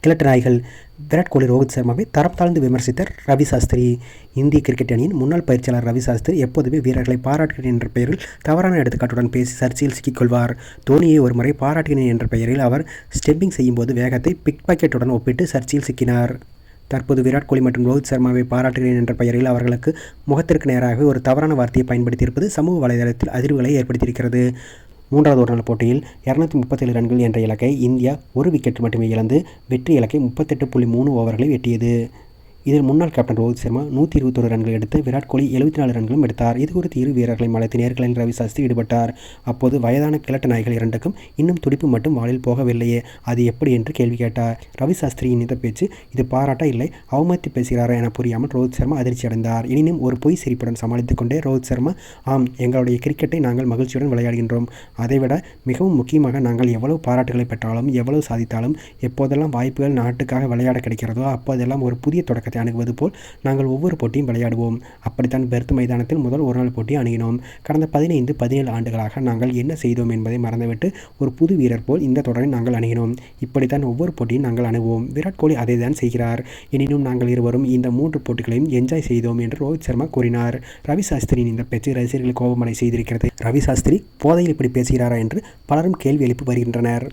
கிழட்டு நாய்கள். விராட் கோலி ரோஹித் சர்மாவை தரம் தாழ்ந்து விமர்சித்த ரவி சாஸ்திரி. இந்திய கிரிக்கெட் அணியின் முன்னாள் பயிற்சியாளர் ரவி சாஸ்திரி எப்போதுமே வீரர்களை பாராட்டுகிறேன் என்ற பெயரில் தவறான எடுத்துக்காட்டுடன் பேசி சர்ச்சையில் சிக்கிக்கொள்வார். தோனியை ஒருமுறை பாராட்டுகிறேன் என்ற பெயரில் அவர் ஸ்டெம்பிங் செய்யும்போது வேகத்தை பிக் பாக்கெட்டுடன் ஒப்பிட்டு சர்ச்சையில் சிக்கினார். தற்போது விராட் கோலி மற்றும் ரோஹித் சர்மாவை பாராட்டுகிறேன் என்ற பெயரில் அவர்களுக்கு முகத்திற்கு நேராக ஒரு தவறான வார்த்தையை பயன்படுத்தியிருப்பது சமூக வலைதளத்தில் அதிர்வுகளை ஏற்படுத்தியிருக்கிறது. 3வது ஒருநாள் போட்டியில் 237 ரன்கள் என்ற இலக்கை இந்தியா ஒரு விக்கெட் மட்டுமே இழந்து வெற்றி இலக்கை 38.3 ஓவர்களில் எட்டியது. இதில் முன்னாள் கேப்டன் ரோஹித் சர்மா 121 ரன்கள் எடுத்து விராட் கோலி 74 ரன்களும் எடுத்தார். இதுகுறித்து இரு வீரர்களையும் அழைத்து நேர்காணலில் ரவி சாஸ்திரி ஈடுபட்டார். அப்போது வயதான கிழட்டு நாய்கள் இரண்டுக்கும் இன்னும் துடிப்பு மட்டும் வாளில் போகவில்லையே, அது எப்படி என்று கேள்வி கேட்டார். ரவி சாஸ்திரியின் இந்த பேச்சு இது பாராட்டா இல்லை அவமதித்து பேசுகிறாரா என புரியாமல் ரோஹித் சர்மா அதிர்ச்சி அடைந்தார். எனினும் ஒரு பொய் சிரிப்புடன் சமாளித்துக் கொண்டே ரோஹித் சர்மா, ஆம், எங்களுடைய கிரிக்கெட்டை நாங்கள் மகிழ்ச்சியுடன் விளையாடுகின்றோம். அதைவிட மிகவும் முக்கியமாக நாங்கள் எவ்வளவு பாராட்டுகளை பெற்றாலும் எவ்வளவு சாதித்தாலும் எப்போதெல்லாம் வாய்ப்புகள் நாட்டுக்காக விளையாட கிடைக்கிறதோ அப்போதெல்லாம் ஒரு புதிய தொடக்கத்தை அணுகுவது போல் நாங்கள் ஒவ்வொரு போட்டியும் விளையாடுவோம். அப்படித்தான் பெர்த் மைதானத்தில் முதல் ஒருநாள் போட்டியை அணுகினோம். கடந்த 15-17 ஆண்டுகளாக நாங்கள் என்ன செய்தோம் என்பதை மறந்துவிட்டு ஒரு புது வீரர் போல் இந்த தொடரை நாங்கள் அணுகினோம். இப்படித்தான் ஒவ்வொரு போட்டியும் நாங்கள் அணுகுவோம். விராட் கோலி அதை தான் செய்கிறார். எனினும் நாங்கள் இருவரும் இந்த 3 போட்டிகளையும் என்ஜாய் செய்தோம் என்று ரோஹித் சர்மா கூறினார். ரவி சாஸ்திரியின் இந்த பேச்சு ரசிகர்களை கோபமடை செய்திருக்கிறது. ரவி சாஸ்திரி போதையில் இப்படி பேசுகிறாரா என்று பலரும் கேள்வி எழுப்பி வருகின்றனர்.